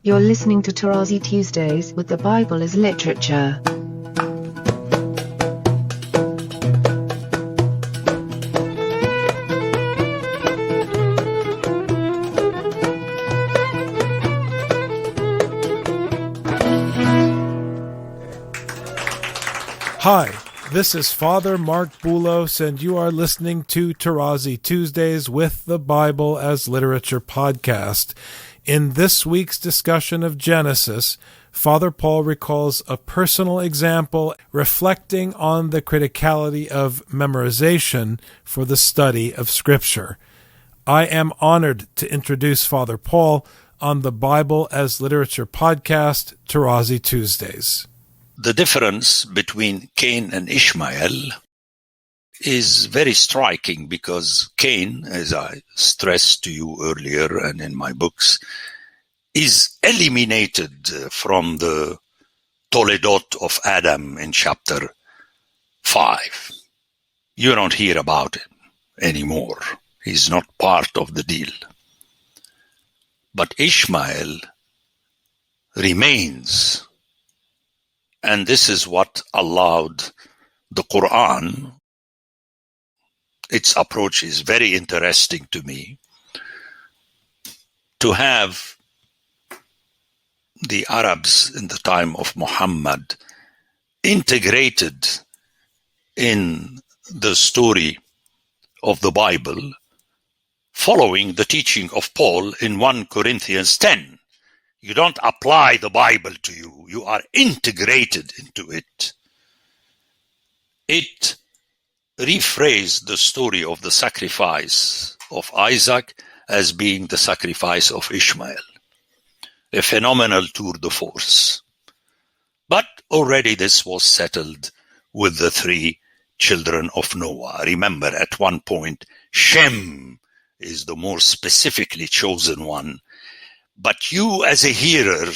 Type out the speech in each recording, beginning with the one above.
You're listening to Tarazi Tuesdays with the Bible as Literature. Hi, this is Father Mark Boulos, and you are listening to Tarazi Tuesdays with the Bible as Literature podcast. In this week's discussion of Genesis, Father Paul recalls a personal example reflecting on the criticality of memorization for the study of Scripture. I am honored to introduce Father Paul on the Bible as Literature podcast, Tarazi Tuesdays. The difference between Cain and Ishmael is very striking because Cain, as I stressed to you earlier and in my books, is eliminated from the Toledot of Adam in chapter 5. You don't hear about him anymore. He's not part of the deal. But Ishmael remains. And this is what allowed the Quran. Its approach is very interesting to me. To have the Arabs in the time of Muhammad integrated in the story of the Bible, following the teaching of Paul in 1 Corinthians 10. You don't apply the Bible to you. You are integrated into it. It rephrased the story of the sacrifice of Isaac as being the sacrifice of Ishmael. A phenomenal tour de force. But already this was settled with the 3 children of Noah. Remember, at one point, Shem is the more specifically chosen one. But you as a hearer,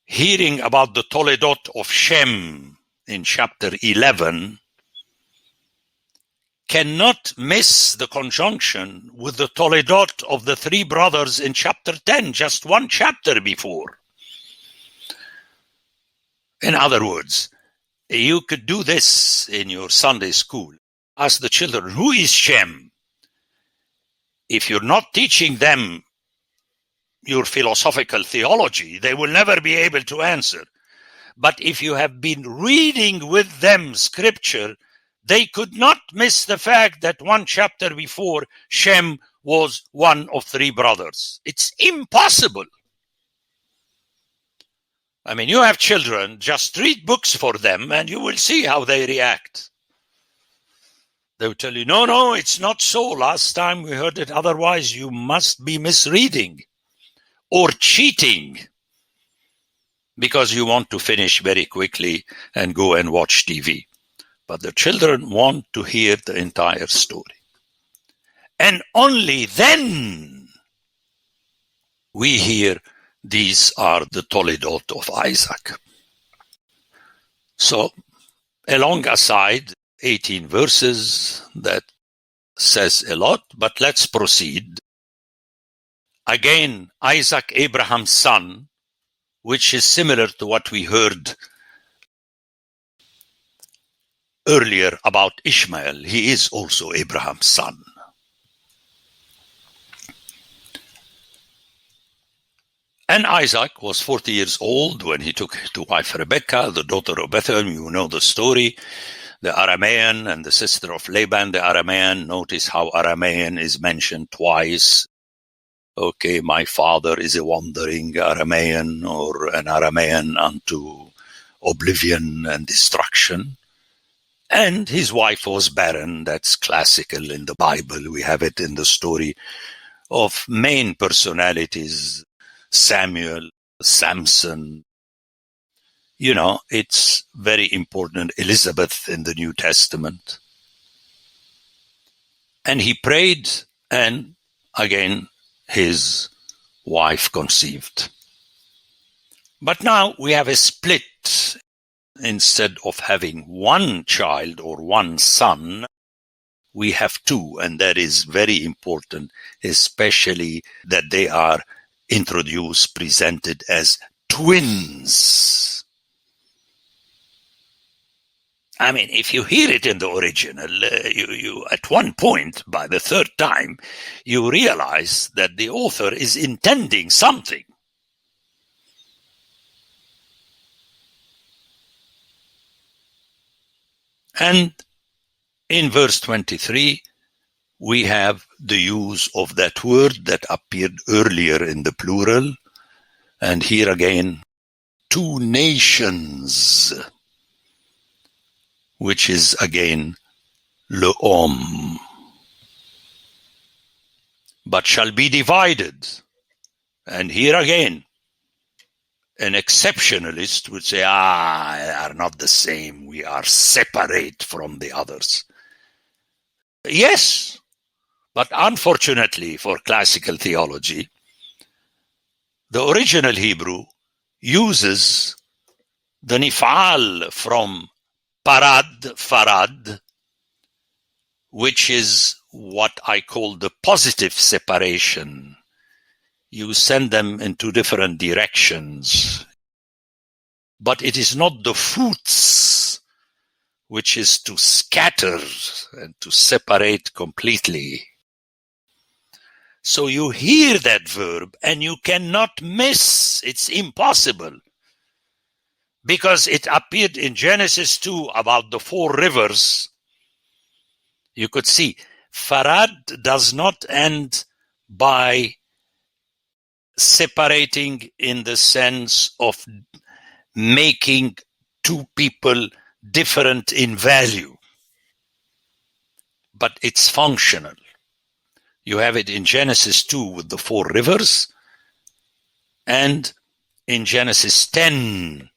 hearing about the Toledot of Shem in chapter 11, cannot miss the conjunction with the Toledot of the 3 brothers in chapter 10, just one chapter before. In other words, you could do this in your Sunday school. Ask the children, who is Shem? If you're not teaching them your philosophical theology, they will never be able to answer. But if you have been reading with them Scripture, they could not miss the fact that one chapter before, Shem was one of 3 brothers. It's impossible. I mean, you have children, just read books for them and you will see how they react. They will tell you, no, it's not so. Last time we heard it otherwise. You must be misreading or cheating because you want to finish very quickly and go and watch TV. But the children want to hear the entire story. And only then we hear these are the Toledot of Isaac. So, a long aside, 18 verses that says a lot, but let's proceed. Again, Isaac, Abraham's son, which is similar to what we heard earlier about Ishmael. He is also Abraham's son. And Isaac was 40 years old when he took to wife Rebekah, the daughter of Bethuel. You know the story. The Aramean and the sister of Laban, the Aramean. Notice how Aramean is mentioned twice. Okay, my father is a wandering Aramean or an Aramean unto oblivion and destruction. And his wife was barren. That's classical in the Bible. We have it in the story of main personalities, Samuel, Samson. You know, it's very important. Elizabeth in the New Testament. And he prayed, and again, his wife conceived. But now we have a split. Instead of having one child or one son, we have 2, and that is very important, especially that they are introduced, presented as twins. I mean, if you hear it in the original, you at one point, by the third time, you realize that the author is intending something. And in verse 23, we have the use of that word that appeared earlier in the plural. And here again, two nations, which is again le'om, but shall be divided. And here again, an exceptionalist would say, they are not the same. We are separate from the others. Yes, but unfortunately for classical theology, the original Hebrew uses the nifal from farad, which is what I call the positive separation. You send them in two different directions. But it is not the futs, which is to scatter and to separate completely. So you hear that verb and you cannot miss. It's impossible. Because it appeared in Genesis 2 about the 4 rivers. You could see farad does not end by separating in the sense of making two people different in value, but it's functional. You have it in Genesis 2 with the 4 rivers, and in Genesis 10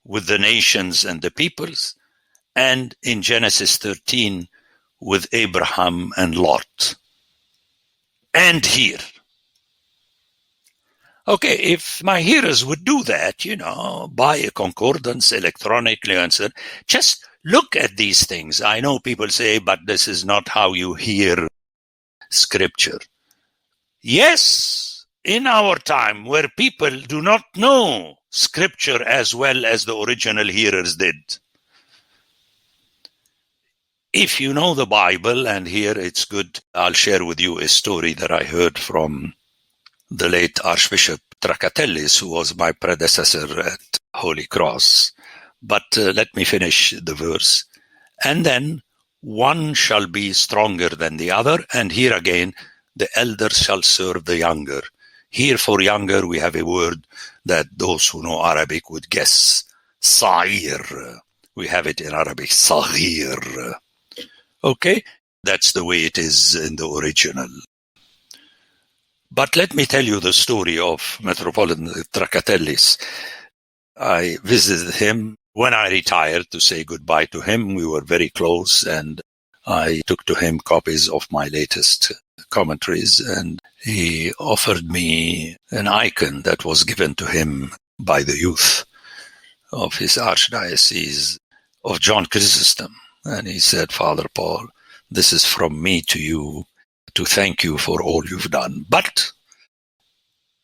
with the nations and the peoples, and in Genesis 13 with Abraham and Lot. And here. Okay, if my hearers would do that, buy a concordance electronically and so, just look at these things. I know people say, but this is not how you hear Scripture. Yes, in our time where people do not know Scripture as well as the original hearers did. If you know the Bible, and here it's good, I'll share with you a story that I heard from the late Archbishop Tracatellis, who was my predecessor at Holy Cross. But let me finish the verse. And then one shall be stronger than the other, and here again, the elder shall serve the younger. Here for younger, we have a word that those who know Arabic would guess, sa'ir. We have it in Arabic, saghir. Okay, that's the way it is in the original. But let me tell you the story of Metropolitan Tracatellis. I visited him when I retired to say goodbye to him. We were very close, and I took to him copies of my latest commentaries, and he offered me an icon that was given to him by the youth of his archdiocese of John Chrysostom. And he said, Father Paul, this is from me to you to thank you for all you've done. But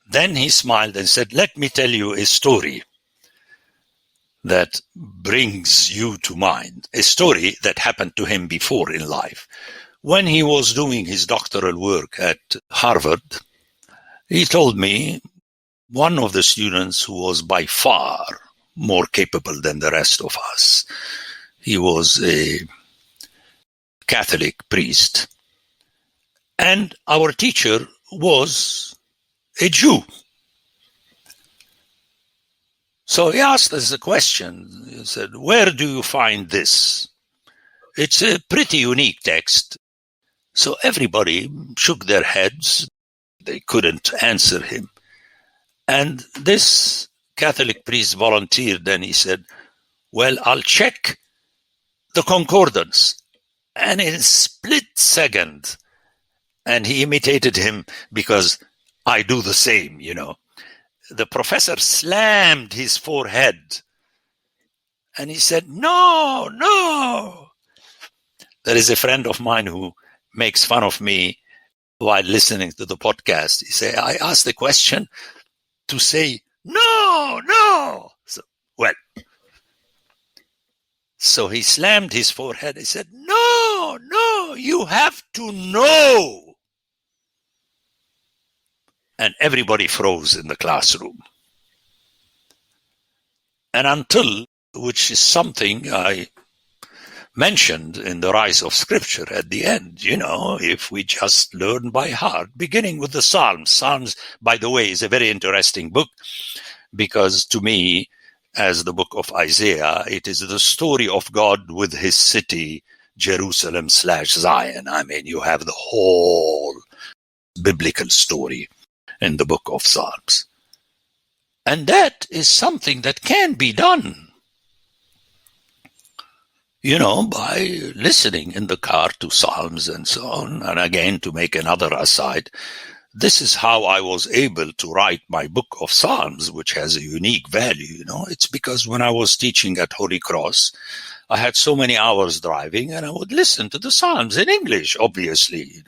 then he smiled and said, let me tell you a story that brings you to mind, a story that happened to him before in life. When he was doing his doctoral work at Harvard, he told me one of the students who was by far more capable than the rest of us, he was a Catholic priest, and our teacher was a Jew. So he asked us a question. He said, where do you find this? It's a pretty unique text. So everybody shook their heads. They couldn't answer him. And this Catholic priest volunteered, and he said, well, I'll check the concordance. And in a split second, and he imitated him because I do the same, the professor slammed his forehead and he said, no. There is a friend of mine who makes fun of me while listening to the podcast. He said, I asked the question to say, no. So he slammed his forehead. He said, no, you have to know. And everybody froze in the classroom. And until, which is something I mentioned in the Rise of Scripture at the end, if we just learn by heart, beginning with the Psalms. Psalms, by the way, is a very interesting book because to me, as the book of Isaiah, it is the story of God with his city, Jerusalem/Zion. I mean, you have the whole biblical story in the book of Psalms. And that is something that can be done, by listening in the car to Psalms and so on. And again, to make another aside, this is how I was able to write my book of Psalms, which has a unique value. It's because when I was teaching at Holy Cross, I had so many hours driving and I would listen to the Psalms in English, obviously,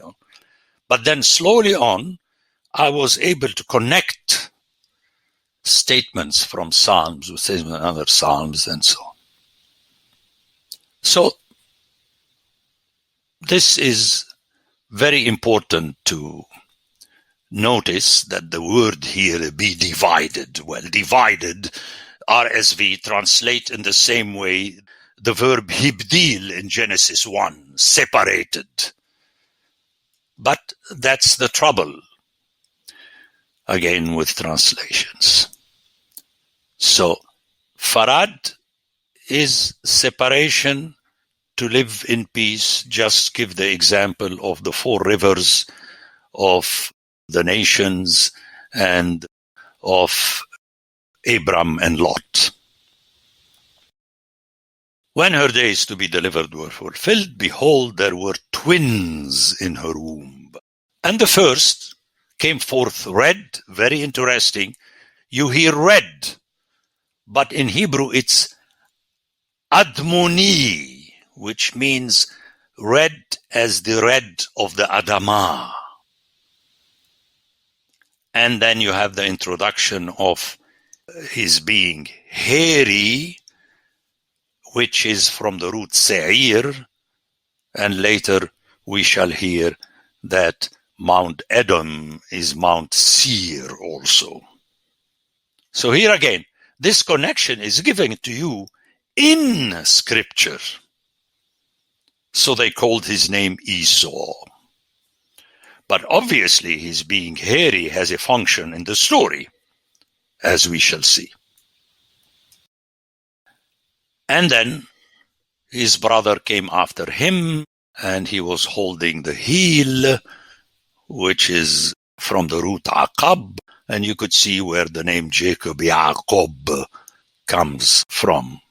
But then slowly on, I was able to connect statements from Psalms with other Psalms and so on. So this is very important to notice that the word here, be divided. Well, divided, RSV translate in the same way the verb hibdil in Genesis 1, separated. But that's the trouble, again, with translations. So, farad is separation, to live in peace. Just give the example of the 4 rivers of the nations and of Abram and Lot. When her days to be delivered were fulfilled, behold, there were twins in her womb. And the first came forth red, very interesting. You hear red, but in Hebrew it's admoni, which means red as the red of the Adamah. And then you have the introduction of his being hairy, which is from the root se'ir, and later we shall hear that Mount Edom is Mount Seir also. So here again, this connection is given to you in Scripture. So they called his name Esau. But obviously his being hairy has a function in the story, as we shall see. And then his brother came after him, and he was holding the heel, which is from the root Aqab, and you could see where the name Jacob, Yaqub, comes from.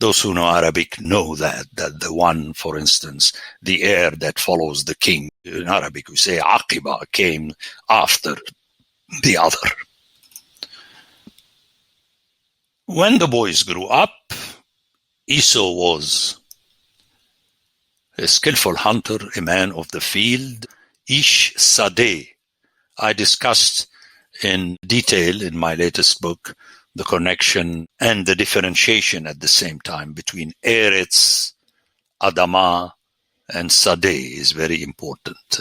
Those who know Arabic know that the one, for instance, the heir that follows the king, in Arabic we say Aqiba, came after the other. When the boys grew up, Esau was a skillful hunter, a man of the field, Ish Sadeh. I discussed in detail in my latest book the connection and the differentiation at the same time between Eretz, Adamah, and Sadeh is very important.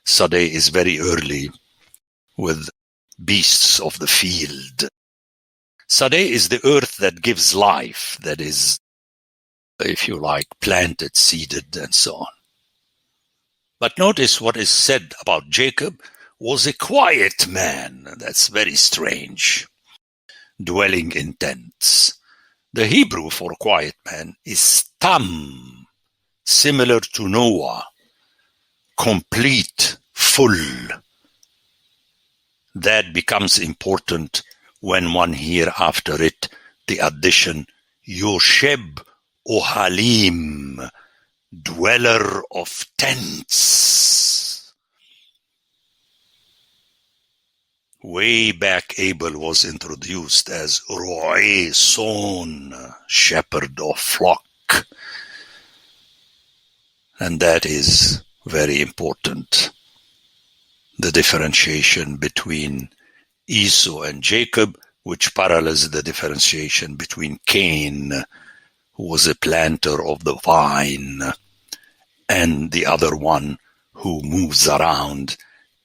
Sadeh is very early with beasts of the field. Sadeh is the earth that gives life, that is, if you like, planted, seeded, and so on. But notice what is said about Jacob was a quiet man. That's very strange. Dwelling in tents. The Hebrew for quiet man is tam, similar to Noah, complete, full. That becomes important when one hear after it the addition Yosheb Ohalim, dweller of tents. Way back, Abel was introduced as Ro'eh Son, shepherd of flock. And that is very important. the differentiation between Esau and Jacob, which parallels the differentiation between Cain, who was a planter of the vine, and the other one who moves around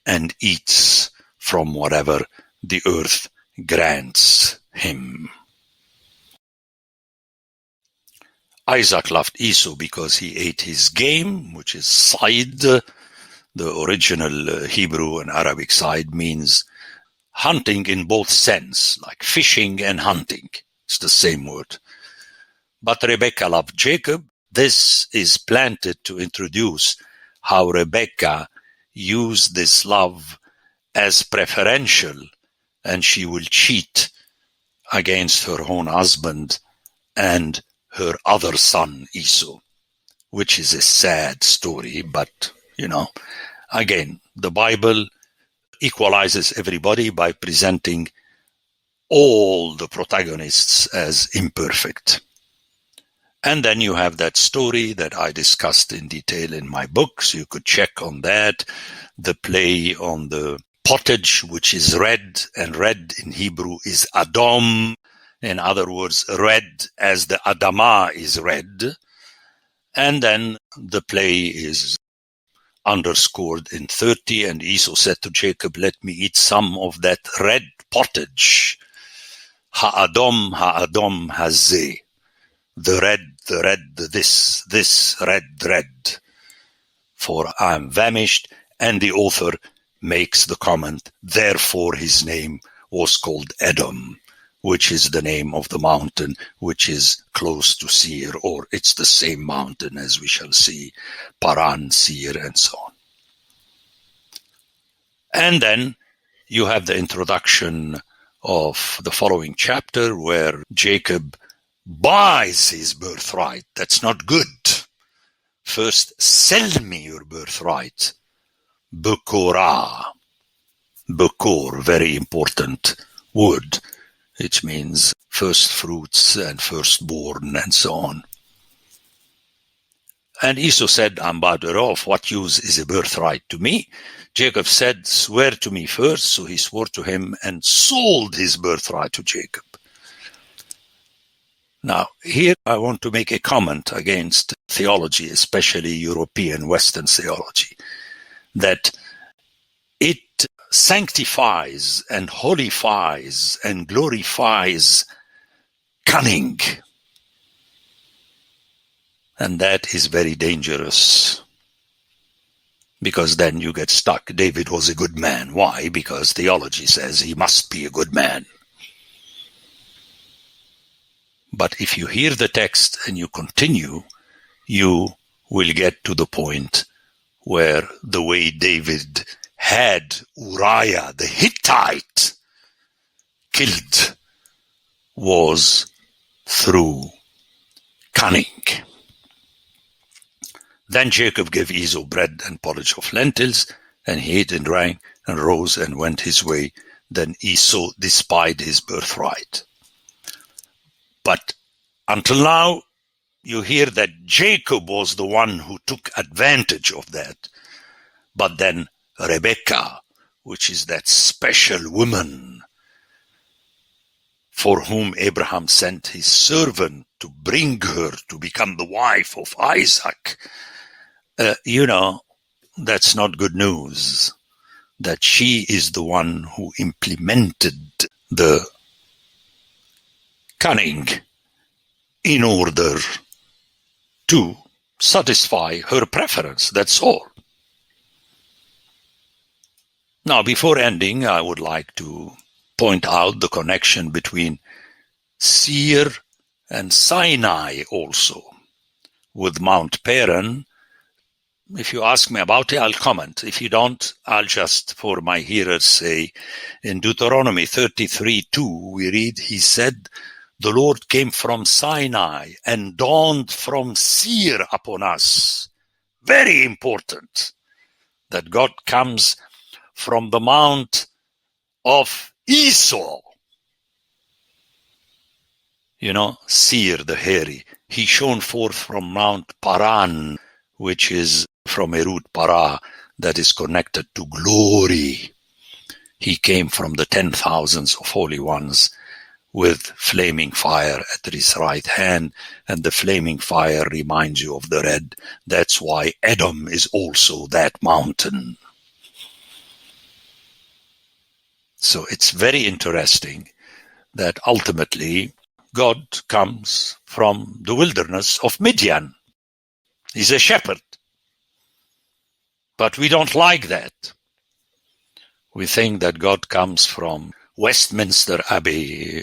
and eats from whatever the earth grants him. Isaac loved Esau because he ate his game, which is side. The original Hebrew and Arabic side means hunting in both sense, like fishing and hunting. It's the same word. But Rebekah loved Jacob. This is planted to introduce how Rebekah used this love as preferential, and she will cheat against her own husband and her other son Esau, which is a sad story, but, again, the Bible equalizes everybody by presenting all the protagonists as imperfect. And then you have that story that I discussed in detail in my books. You could check on that. The play on the pottage, which is red, and red in Hebrew is Adom. In other words, red as the Adamah is red. And then the play is underscored in 30, and Esau said to Jacob, "Let me eat some of that red pottage. Ha'adom, ha'adom hazeh. The red, this, red. For I am famished." And the author makes the comment, therefore his name was called Edom, which is the name of the mountain which is close to Seir, or it's the same mountain as we shall see, Paran, Seir, and so on. And then you have the introduction of the following chapter where Jacob buys his birthright. That's not good. First, sell me your birthright. Bekorah. Bekor, very important word. It means first fruits and firstborn and so on. And Esau said, "I'm better off. What use is a birthright to me?" Jacob said, "Swear to me first." So he swore to him and sold his birthright to Jacob. Now, here I want to make a comment against theology, especially European Western theology, that it sanctifies and holifies and glorifies cunning. And that is very dangerous, because then you get stuck. David was a good man. Why? Because theology says he must be a good man. But if you hear the text and you continue, you will get to the point where the way David had Uriah the Hittite killed was through cunning. Then Jacob gave Esau bread and porridge of lentils, and he ate and drank and rose and went his way. Then Esau despised his birthright. But until now, you hear that Jacob was the one who took advantage of that. But then Rebekah, which is that special woman for whom Abraham sent his servant to bring her to become the wife of Isaac, that's not good news. That she is the one who implemented the cunning in order to satisfy her preference. That's all. Now, before ending, I would like to point out the connection between Seir and Sinai also, with Mount Paran. If you ask me about it, I'll comment. If you don't, I'll just, for my hearers, say, in Deuteronomy 33:2, we read, he said, "The Lord came from Sinai and dawned from Seir upon us." Very important that God comes from the mount of Esau. Seir the hairy. He shone forth from Mount Paran, which is from a root para, that is connected to glory. He came from the 10,000s of holy ones with flaming fire at his right hand, and the flaming fire reminds you of the red. That's why Edom is also that mountain. So it's very interesting that ultimately God comes from the wilderness of Midian. He's a shepherd. But we don't like that. We think that God comes from Westminster Abbey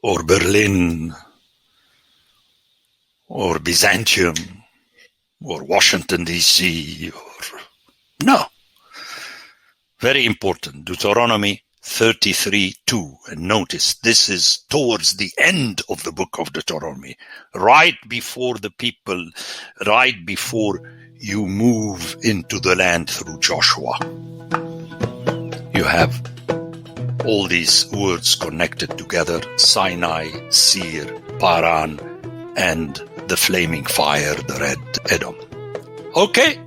or Berlin or Byzantium or Washington, D.C. No. Very important. Deuteronomy 33:2. And notice, this is towards the end of the book of Deuteronomy, right before the people, right before you move into the land through Joshua. You have all these words connected together: Sinai, Seir, Paran, and the flaming fire, the red Edom. Okay.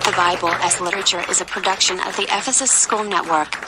The Bible as Literature is a production of the Ephesus School Network.